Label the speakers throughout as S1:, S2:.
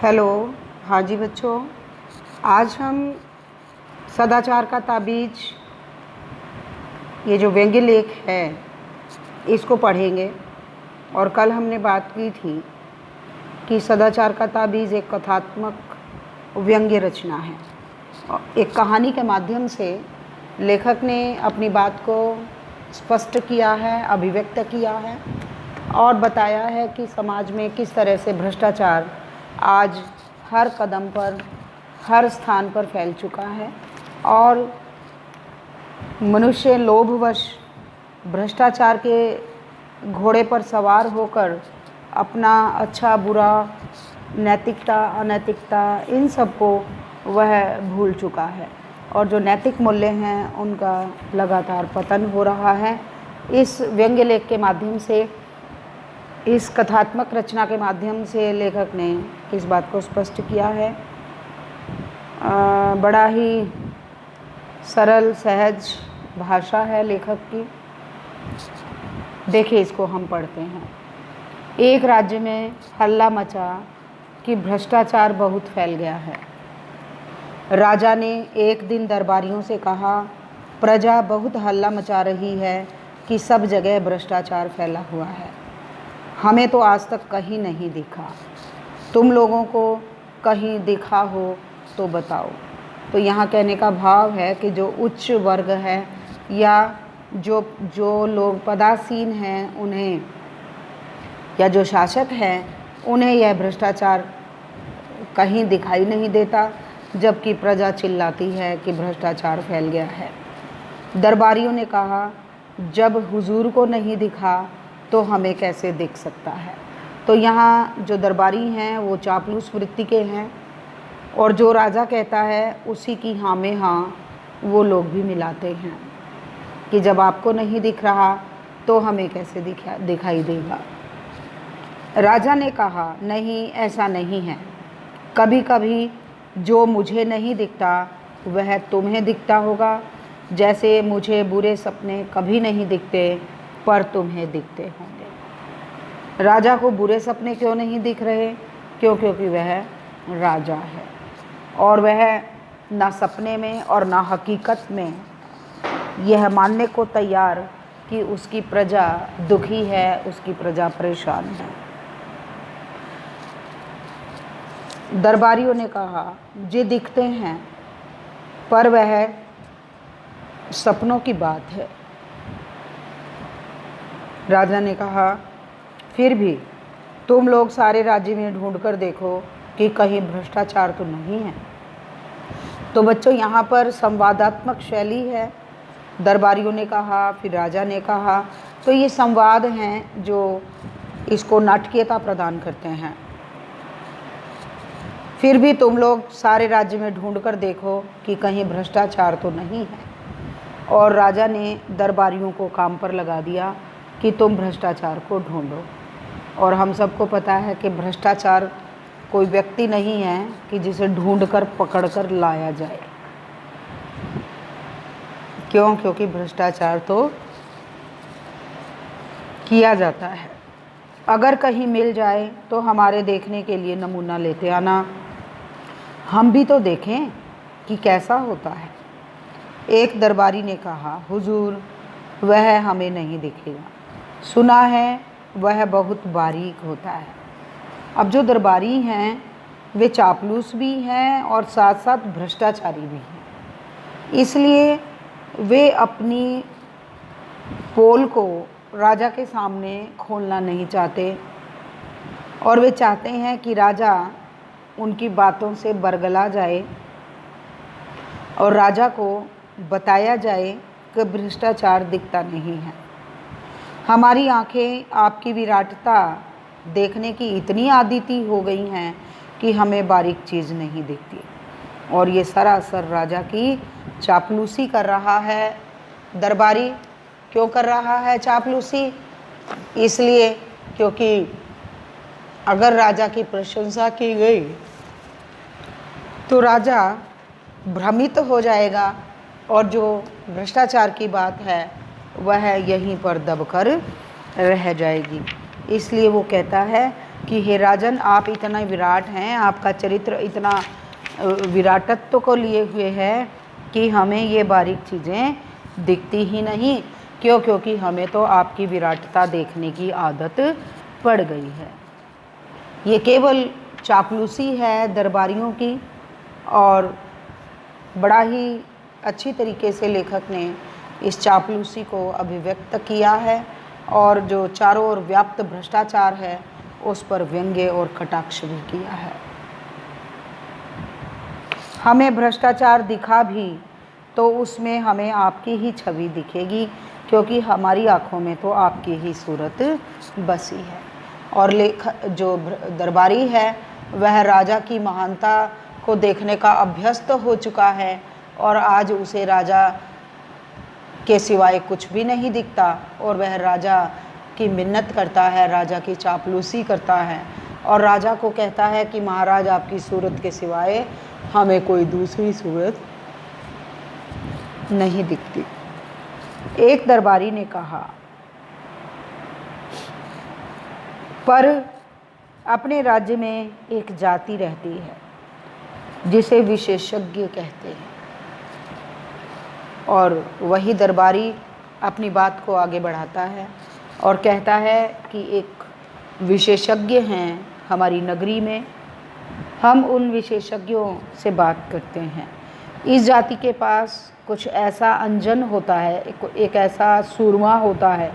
S1: Hello. हाँ जी बच्चों, आज हम सदाचार का ताबीज ये जो व्यंग्य लेख है इसको पढ़ेंगे। और कल हमने बात की थी कि सदाचार का ताबीज़ एक कथात्मक व्यंग्य रचना है। एक कहानी के माध्यम से लेखक ने अपनी बात को स्पष्ट किया है, अभिव्यक्त किया है और बताया है कि समाज में किस तरह से भ्रष्टाचार आज हर कदम पर, हर स्थान पर फैल चुका है और मनुष्य लोभवश भ्रष्टाचार के घोड़े पर सवार होकर अपना अच्छा बुरा, नैतिकता अनैतिकता, इन सब को वह भूल चुका है और जो नैतिक मूल्य हैं उनका लगातार पतन हो रहा है। इस व्यंग्य लेख के माध्यम से, इस कथात्मक रचना के माध्यम से लेखक ने इस बात को स्पष्ट किया है। बड़ा ही सरल सहज भाषा है लेखक की। देखिए, इसको हम पढ़ते हैं। एक राज्य में हल्ला मचा कि भ्रष्टाचार बहुत फैल गया है। राजा ने एक दिन दरबारियों से कहा, प्रजा बहुत हल्ला मचा रही है कि सब जगह भ्रष्टाचार फैला हुआ है। हमें तो आज तक कहीं नहीं दिखा। तुम लोगों को कहीं दिखा हो तो बताओ। तो यहाँ कहने का भाव है कि जो उच्च वर्ग है या जो लोग पदासीन हैं उन्हें, या जो शासक हैं उन्हें यह भ्रष्टाचार कहीं दिखाई नहीं देता, जबकि प्रजा चिल्लाती है कि भ्रष्टाचार फैल गया है। दरबारियों ने कहा, जब हुजूर को नहीं दिखा तो हमें कैसे दिख सकता है। तो यहाँ जो दरबारी हैं वो चापलूस वृत्ति के हैं और जो राजा कहता है उसी की हाँ में हाँ वो लोग भी मिलाते हैं कि जब आपको नहीं दिख रहा तो हमें कैसे दिखाई देगा। राजा ने कहा, नहीं, ऐसा नहीं है। कभी कभी जो मुझे नहीं दिखता वह तुम्हें दिखता होगा, जैसे मुझे बुरे सपने कभी नहीं दिखते पर तुम्हें दिखते होंगे। राजा को बुरे सपने क्यों नहीं दिख रहे? क्योंकि वह राजा है और वह ना सपने में और ना हकीकत में यह मानने को तैयार कि उसकी प्रजा दुखी है, उसकी प्रजा परेशान है। दरबारियों ने कहा, जे दिखते हैं पर वह सपनों की बात है। राजा ने कहा, फिर भी तुम लोग सारे राज्य में ढूंढ कर देखो कि कहीं भ्रष्टाचार तो नहीं है। तो बच्चों, यहाँ पर संवादात्मक शैली है। दरबारियों ने कहा, फिर राजा ने कहा, तो ये संवाद हैं जो इसको नाटकीयता प्रदान करते हैं। फिर भी तुम लोग सारे राज्य में ढूंढ कर देखो कि कहीं भ्रष्टाचार तो नहीं है। और राजा ने दरबारियों को काम पर लगा दिया कि तुम भ्रष्टाचार को ढूंढो। और हम सबको पता है कि भ्रष्टाचार कोई व्यक्ति नहीं है कि जिसे ढूंढकर पकड़कर लाया जाए। क्योंकि भ्रष्टाचार तो किया जाता है। अगर कहीं मिल जाए तो हमारे देखने के लिए नमूना लेते आना, हम भी तो देखें कि कैसा होता है। एक दरबारी ने कहा, हुजूर, वह हमें नहीं दिखेगा। सुना है वह बहुत बारीक होता है। अब जो दरबारी हैं वे चापलूस भी हैं और साथ साथ भ्रष्टाचारी भी हैं। इसलिए वे अपनी पोल को राजा के सामने खोलना नहीं चाहते और वे चाहते हैं कि राजा उनकी बातों से बरगला जाए और राजा को बताया जाए कि भ्रष्टाचार दिखता नहीं है। हमारी आंखें आपकी विराटता देखने की इतनी आदीती हो गई हैं कि हमें बारीक चीज़ नहीं दिखती। और ये सरासर राजा की चापलूसी कर रहा है। दरबारी क्यों कर रहा है चापलूसी? इसलिए क्योंकि अगर राजा की प्रशंसा की गई तो राजा भ्रमित हो जाएगा और जो भ्रष्टाचार की बात है वह यहीं पर दबकर रह जाएगी। इसलिए वो कहता है कि हे राजन, आप इतना विराट हैं, आपका चरित्र इतना विराटत्व को लिए हुए है कि हमें ये बारीक चीज़ें दिखती ही नहीं। क्यों? क्योंकि हमें तो आपकी विराटता देखने की आदत पड़ गई है। ये केवल चापलूसी है दरबारियों की, और बड़ा ही अच्छी तरीके से लेखक ने इस चापलूसी को अभिव्यक्त किया है, और जो चारों ओर व्याप्त भ्रष्टाचार है उस पर व्यंग्य और कटाक्ष भी किया है। हमें भ्रष्टाचार दिखा भी तो उसमें हमें आपकी ही छवि दिखेगी, क्योंकि हमारी आँखों में तो आपकी ही सूरत बसी है। और जो दरबारी है वह राजा की महानता को देखने का अभ्यस्त हो चुका है, और आज उसे राजा के सिवाय कुछ भी नहीं दिखता, और वह राजा की मिन्नत करता है, राजा की चापलूसी करता है, और राजा को कहता है कि महाराज, आपकी सूरत के सिवाय हमें कोई दूसरी सूरत नहीं दिखती। एक दरबारी ने कहा, पर अपने राज्य में एक जाति रहती है जिसे विशेषज्ञ कहते हैं। और वही दरबारी अपनी बात को आगे बढ़ाता है और कहता है कि एक विशेषज्ञ हैं हमारी नगरी में, हम उन विशेषज्ञों से बात करते हैं। इस जाति के पास कुछ ऐसा अंजन होता है, एक ऐसा सूरमा होता है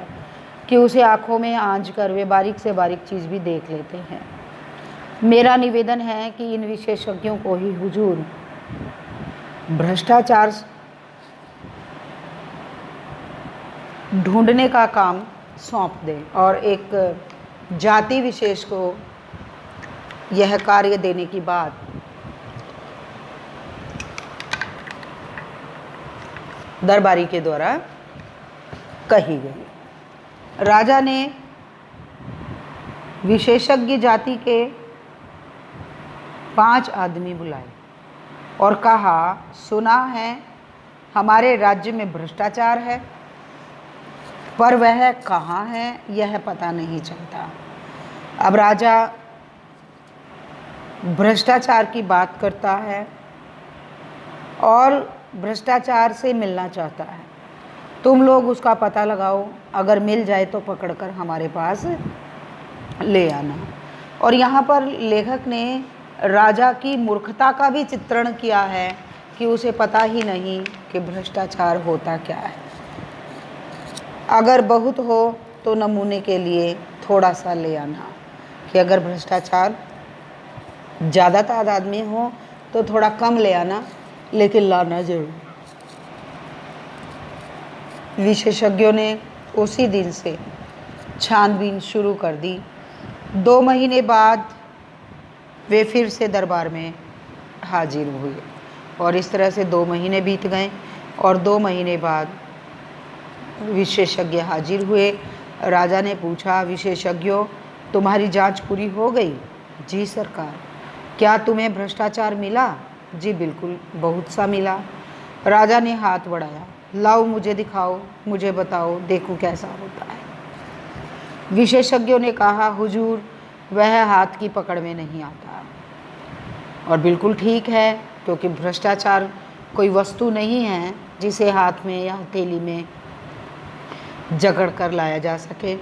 S1: कि उसे आँखों में आंच कर वे बारीक से बारीक चीज़ भी देख लेते हैं। मेरा निवेदन है कि इन विशेषज्ञों को ही हुजूर भ्रष्टाचार ढूंढने का काम सौंप दें, और एक जाति विशेष को यह कार्य देने की बात दरबारी के द्वारा कही गई। राजा ने विशेषज्ञ जाति के 5 आदमी बुलाए और कहा, सुना है हमारे राज्य में भ्रष्टाचार है, पर वह कहाँ है यह पता नहीं चलता। अब राजा भ्रष्टाचार की बात करता है और भ्रष्टाचार से मिलना चाहता है। तुम लोग उसका पता लगाओ, अगर मिल जाए तो पकड़कर हमारे पास ले आना। और यहाँ पर लेखक ने राजा की मूर्खता का भी चित्रण किया है कि उसे पता ही नहीं कि भ्रष्टाचार होता क्या है। अगर बहुत हो तो नमूने के लिए थोड़ा सा ले आना, कि अगर भ्रष्टाचार ज़्यादा तादाद में हो तो थोड़ा कम ले आना, लेकिन लाना जरूर। विशेषज्ञों ने उसी दिन से छानबीन शुरू कर दी। 2 महीने बाद वे फिर से दरबार में हाजिर हुए, और इस तरह से 2 महीने बीत गए, और 2 महीने बाद विशेषज्ञ हाजिर हुए। राजा ने पूछा, विशेषज्ञों, तुम्हारी जांच पूरी हो गई? जी सरकार। क्या तुम्हें भ्रष्टाचार मिला? जी बिल्कुल, बहुत सा मिला। राजा ने हाथ बढ़ाया, लाओ मुझे दिखाओ, मुझे बताओ, देखूं कैसा होता है। विशेषज्ञों ने कहा, हुजूर वह हाथ की पकड़ में नहीं आता। और बिल्कुल ठीक है, क्योंकि भ्रष्टाचार कोई वस्तु नहीं है जिसे हाथ में या हथेली में जकड़ कर लाया जा सके।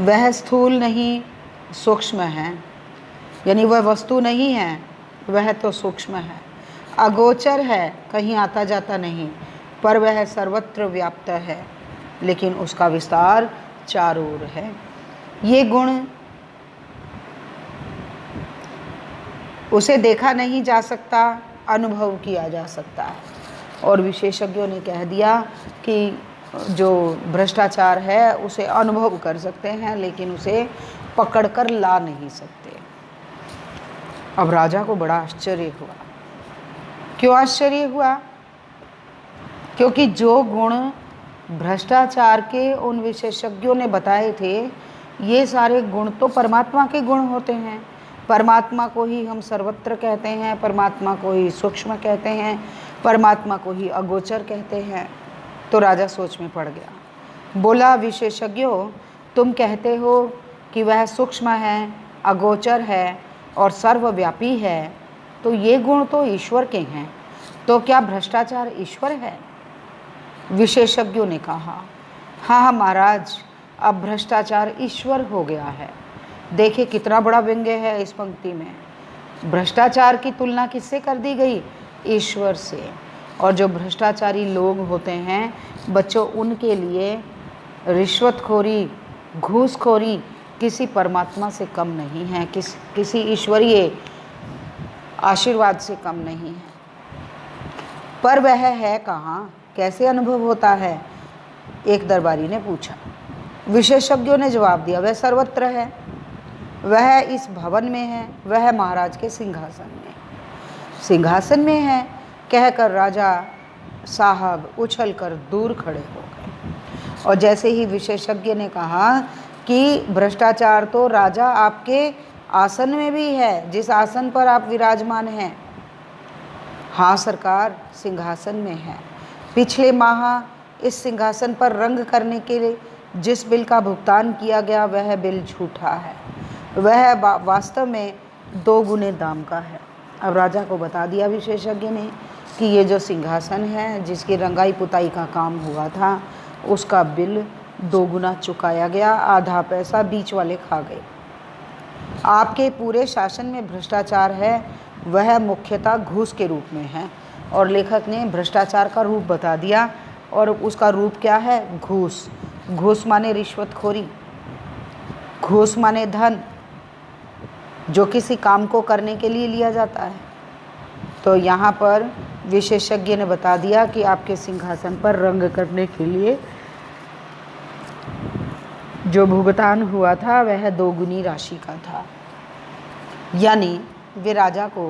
S1: वह स्थूल नहीं, सूक्ष्म है, यानी वह वस्तु नहीं है, वह तो सूक्ष्म है, अगोचर है, कहीं आता जाता नहीं, पर वह सर्वत्र व्याप्त है, लेकिन उसका विस्तार चारों ओर है। ये गुण उसे देखा नहीं जा सकता, अनुभव किया जा सकता है। और विशेषज्ञों ने कह दिया कि जो भ्रष्टाचार है उसे अनुभव कर सकते हैं, लेकिन उसे पकड़कर ला नहीं सकते। अब राजा को बड़ा आश्चर्य हुआ। क्यों आश्चर्य हुआ? क्योंकि जो गुण भ्रष्टाचार के उन विशेषज्ञों ने बताए थे, ये सारे गुण तो परमात्मा के गुण होते हैं। परमात्मा को ही हम सर्वत्र कहते हैं, परमात्मा को ही सूक्ष्म कहते हैं, परमात्मा को ही अगोचर कहते हैं। तो राजा सोच में पड़ गया। बोला, विशेषज्ञों, तुम कहते हो कि वह सूक्ष्म है, अगोचर है और सर्वव्यापी है, तो ये गुण तो ईश्वर के हैं, तो क्या भ्रष्टाचार ईश्वर है? विशेषज्ञों ने कहा, हाँ महाराज, अब भ्रष्टाचार ईश्वर हो गया है। देखिए कितना बड़ा व्यंग्य है इस पंक्ति में। भ्रष्टाचार की तुलना किससे कर दी गई? ईश्वर से। और जो भ्रष्टाचारी लोग होते हैं बच्चों, उनके लिए रिश्वतखोरी, घूसखोरी किसी परमात्मा से कम नहीं है, किसी ईश्वरीय आशीर्वाद से कम नहीं है। पर वह है कहाँ, कैसे अनुभव होता है? एक दरबारी ने पूछा। विशेषज्ञों ने जवाब दिया, वह सर्वत्र है, वह इस भवन में है, वह महाराज के सिंहासन में है। कहकर राजा साहब उछलकर दूर खड़े हो गए। और जैसे ही विशेषज्ञ ने कहा कि भ्रष्टाचार तो राजा आपके आसन में भी है, जिस आसन पर आप विराजमान हैं। हाँ सरकार, सिंहासन में है। पिछले माह इस सिंहासन पर रंग करने के लिए जिस बिल का भुगतान किया गया वह बिल झूठा है, वह वास्तव में 2 गुने दाम का है। अब राजा को बता दिया विशेषज्ञ ने कि ये जो सिंहासन है जिसकी रंगाई पुताई का काम हुआ था, उसका बिल 2 गुना चुकाया गया, आधा पैसा बीच वाले खा गए। आपके पूरे शासन में भ्रष्टाचार है, वह मुख्यतः घूस के रूप में है। और लेखक ने भ्रष्टाचार का रूप बता दिया, और उसका रूप क्या है? घूस। घूस माने रिश्वतखोरी, घूस माने धन जो किसी काम को करने के लिए लिया जाता है। तो यहाँ पर विशेषज्ञ ने बता दिया कि आपके सिंहासन पर रंग करने के लिए जो भुगतान हुआ था वह 2 गुनी राशि का था। यानी वे राजा को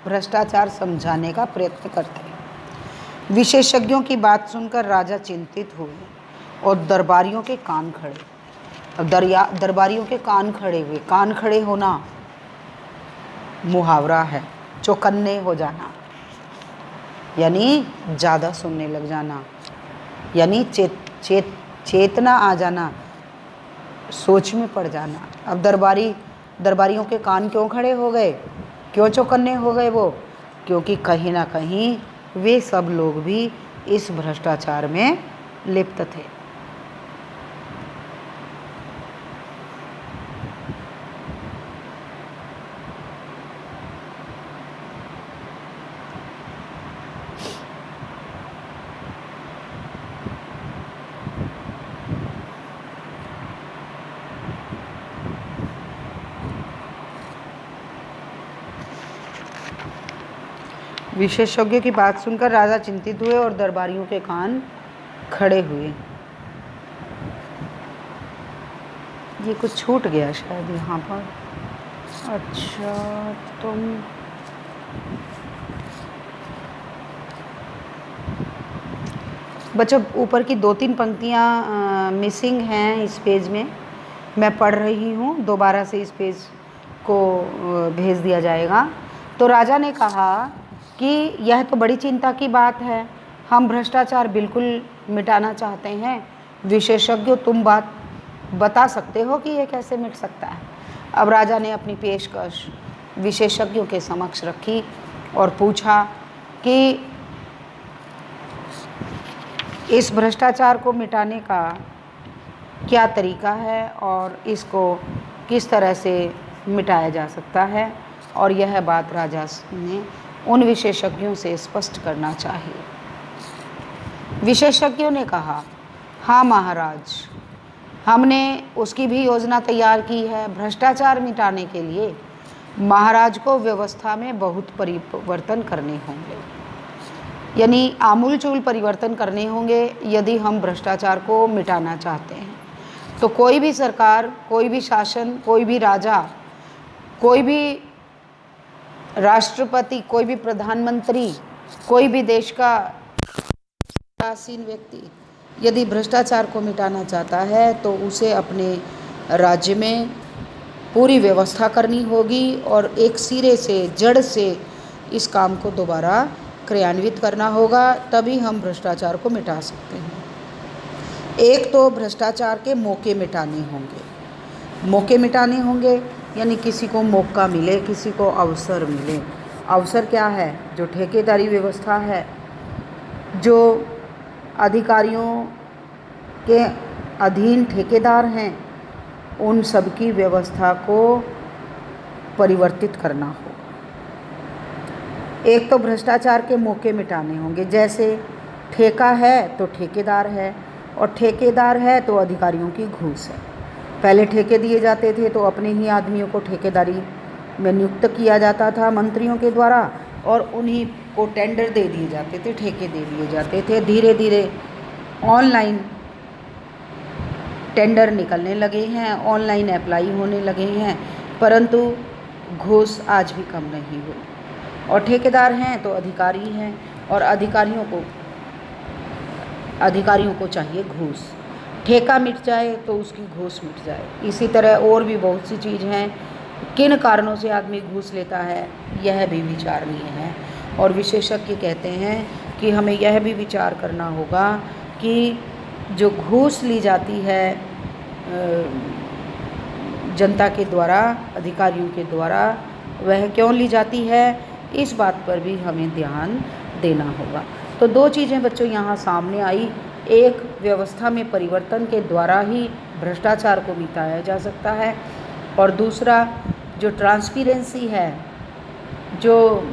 S1: भ्रष्टाचार समझाने का प्रयत्न करते हैं। विशेषज्ञों की बात सुनकर राजा चिंतित हुए और दरबारियों के कान खड़े। अब दरबारियों के कान खड़े हुए, कान खड़े होना मुहावरा है, चौकन्ने हो जाना, यानी ज़्यादा सुनने लग जाना, यानी चेतना आ जाना, सोच में पड़ जाना। अब दरबारियों के कान क्यों खड़े हो गए, क्यों चौकन्ने हो गए वो? क्योंकि कहीं ना कहीं वे सब लोग भी इस भ्रष्टाचार में लिप्त थे। विशेषज्ञों की बात सुनकर राजा चिंतित हुए और दरबारियों के कान खड़े हुए। ये कुछ छूट गया शायद यहाँ पर। अच्छा, तुम बच्चों ऊपर की 2-3 पंक्तियाँ मिसिंग हैं इस पेज में। मैं पढ़ रही हूँ, दोबारा से इस पेज को भेज दिया जाएगा। तो राजा ने कहा कि यह तो बड़ी चिंता की बात है, हम भ्रष्टाचार बिल्कुल मिटाना चाहते हैं। विशेषज्ञों, तुम बात बता सकते हो कि यह कैसे मिट सकता है? अब राजा ने अपनी पेशकश विशेषज्ञों के समक्ष रखी और पूछा कि इस भ्रष्टाचार को मिटाने का क्या तरीका है और इसको किस तरह से मिटाया जा सकता है। और यह बात राजा ने उन विशेषज्ञों से स्पष्ट करना चाहिए। विशेषज्ञों ने कहा, हाँ महाराज, हमने उसकी भी योजना तैयार की है। भ्रष्टाचार मिटाने के लिए महाराज को व्यवस्था में बहुत परिवर्तन करने होंगे, यानी आमूलचूल परिवर्तन करने होंगे यदि हम भ्रष्टाचार को मिटाना चाहते हैं। तो कोई भी सरकार, कोई भी शासन, कोई भी राजा, कोई भी राष्ट्रपति, कोई भी प्रधानमंत्री, कोई भी देश का आसीन व्यक्ति यदि भ्रष्टाचार को मिटाना चाहता है तो उसे अपने राज्य में पूरी व्यवस्था करनी होगी और एक सिरे से, जड़ से इस काम को दोबारा क्रियान्वित करना होगा, तभी हम भ्रष्टाचार को मिटा सकते हैं। एक तो भ्रष्टाचार के मौके मिटाने होंगे। मौके मिटाने होंगे यानी किसी को मौका मिले, किसी को अवसर मिले। अवसर क्या है? जो ठेकेदारी व्यवस्था है, जो अधिकारियों के अधीन ठेकेदार हैं, उन सब की व्यवस्था को परिवर्तित करना होगा। एक तो भ्रष्टाचार के मौके मिटाने होंगे, जैसे ठेका है तो ठेकेदार है, और ठेकेदार है तो अधिकारियों की घूस है। पहले ठेके दिए जाते थे तो अपने ही आदमियों को ठेकेदारी में नियुक्त किया जाता था मंत्रियों के द्वारा, और उन्हीं को टेंडर दे दिए जाते थे, ठेके दे दिए जाते थे। धीरे धीरे ऑनलाइन टेंडर निकलने लगे हैं, ऑनलाइन अप्लाई होने लगे हैं, परंतु घूस आज भी कम नहीं हुई। और ठेकेदार हैं तो अधिकारी हैं, और अधिकारियों को चाहिए घूस। ठेका मिट जाए तो उसकी घूस मिट जाए। इसी तरह और भी बहुत सी चीज़ हैं। किन कारणों से आदमी घूस लेता है, यह भी विचारणीय है। और विशेषज्ञ कहते हैं कि हमें यह भी विचार करना होगा कि जो घूस ली जाती है जनता के द्वारा, अधिकारियों के द्वारा, वह क्यों ली जाती है, इस बात पर भी हमें ध्यान देना होगा। तो दो चीज़ें बच्चों यहाँ सामने आई। एक, व्यवस्था में परिवर्तन के द्वारा ही भ्रष्टाचार को मिटाया जा सकता है, और दूसरा, जो ट्रांसपेरेंसी है, जो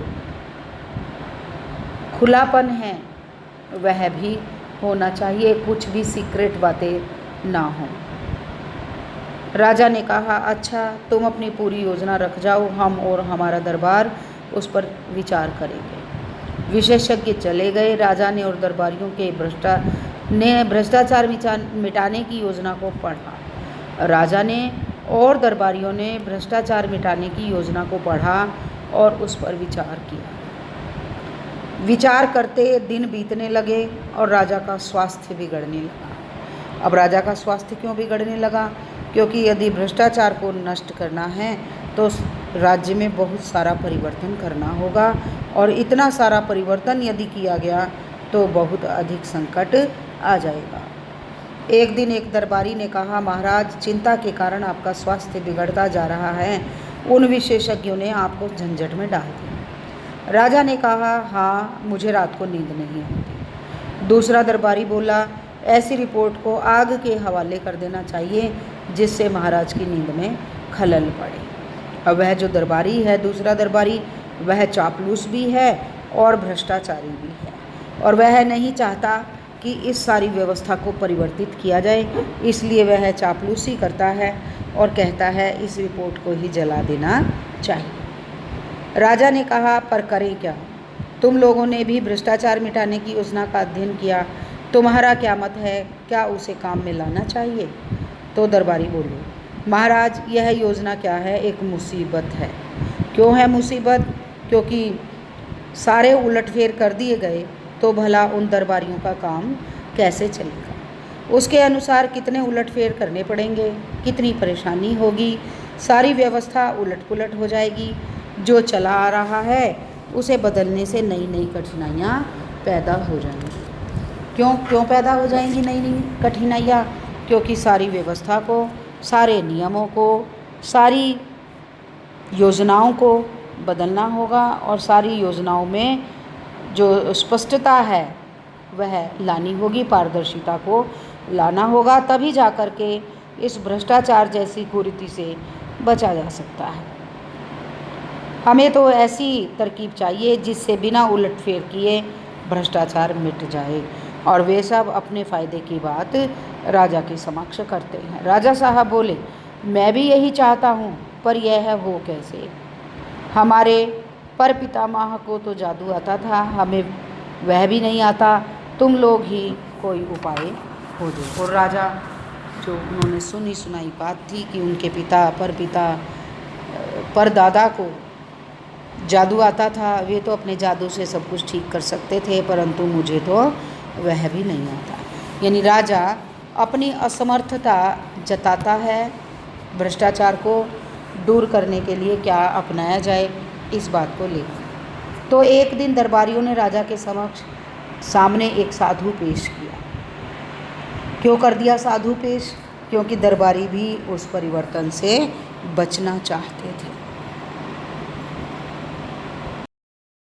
S1: खुलापन है, वह भी होना चाहिए, कुछ भी सीक्रेट बातें ना हों। राजा ने कहा, अच्छा तुम अपनी पूरी योजना रख जाओ, हम और हमारा दरबार उस पर विचार करेंगे। विशेषज्ञ चले गए। राजा ने और दरबारियों के भ्रष्टाचार मिटाने की योजना को पढ़ा। राजा ने और दरबारियों ने भ्रष्टाचार मिटाने की योजना को पढ़ा और उस पर विचार किया। विचार करते दिन बीतने लगे और राजा का स्वास्थ्य बिगड़ने लगा। अब राजा का स्वास्थ्य क्यों बिगड़ने लगा? क्योंकि यदि भ्रष्टाचार को नष्ट करना है तो राज्य में बहुत सारा परिवर्तन करना होगा, और इतना सारा परिवर्तन यदि किया गया तो बहुत अधिक संकट आ जाएगा। एक दिन एक दरबारी ने कहा, महाराज, चिंता के कारण आपका स्वास्थ्य बिगड़ता जा रहा है। उन विशेषज्ञों ने आपको झंझट में डाल दिया। राजा ने कहा, हाँ, मुझे रात को नींद नहीं आती। दूसरा दरबारी बोला, ऐसी रिपोर्ट को आग के हवाले कर देना चाहिए जिससे महाराज की नींद में खलल पड़े। अब वह जो दरबारी है, दूसरा दरबारी, वह चापलूस भी है और भ्रष्टाचारी भी है, और वह नहीं चाहता कि इस सारी व्यवस्था को परिवर्तित किया जाए, इसलिए वह चापलूसी करता है और कहता है इस रिपोर्ट को ही जला देना चाहिए। राजा ने कहा, पर करें क्या? तुम लोगों ने भी भ्रष्टाचार मिटाने की योजना का अध्ययन किया, तुम्हारा क्या मत है? क्या उसे काम में लाना चाहिए? तो दरबारी बोले, महाराज, यह योजना क्या है? एक मुसीबत है। क्यों है मुसीबत? क्योंकि सारे उलटफेर कर दिए गए तो भला उन दरबारियों का काम कैसे चलेगा? उसके अनुसार कितने उलटफेर करने पड़ेंगे, कितनी परेशानी होगी, सारी व्यवस्था उलट पुलट हो जाएगी। जो चला आ रहा है उसे बदलने से नई नई कठिनाइयाँ पैदा हो जाएंगी। क्यों पैदा हो जाएंगी नई नई कठिनाइयाँ? क्योंकि सारी व्यवस्था को, सारे नियमों को, सारी योजनाओं को बदलना होगा, और सारी योजनाओं में जो स्पष्टता है वह लानी होगी, पारदर्शिता को लाना होगा, तभी जा कर के इस भ्रष्टाचार जैसी कुरीति से बचा जा सकता है। हमें तो ऐसी तरकीब चाहिए जिससे बिना उलटफेर किए भ्रष्टाचार मिट जाए। और वे सब अपने फ़ायदे की बात राजा के समक्ष करते हैं। राजा साहब बोले, मैं भी यही चाहता हूँ, पर यह हो कैसे? हमारे पर पितामह को तो जादू आता था, हमें वह भी नहीं आता। तुम लोग ही कोई उपाय खोजो। और राजा, जो उन्होंने सुनी सुनाई बात थी कि उनके परदादा को जादू आता था, वे तो अपने जादू से सब कुछ ठीक कर सकते थे, परंतु मुझे तो वह भी नहीं आता। यानी राजा अपनी असमर्थता जताता है। भ्रष्टाचार को दूर करने के लिए क्या अपनाया जाए, इस बात को लेकर। तो एक दिन दरबारियों ने राजा के सामने एक साधु पेश किया। क्यों कर दिया साधु पेश? क्योंकि दरबारी भी उस परिवर्तन से बचना चाहते थे।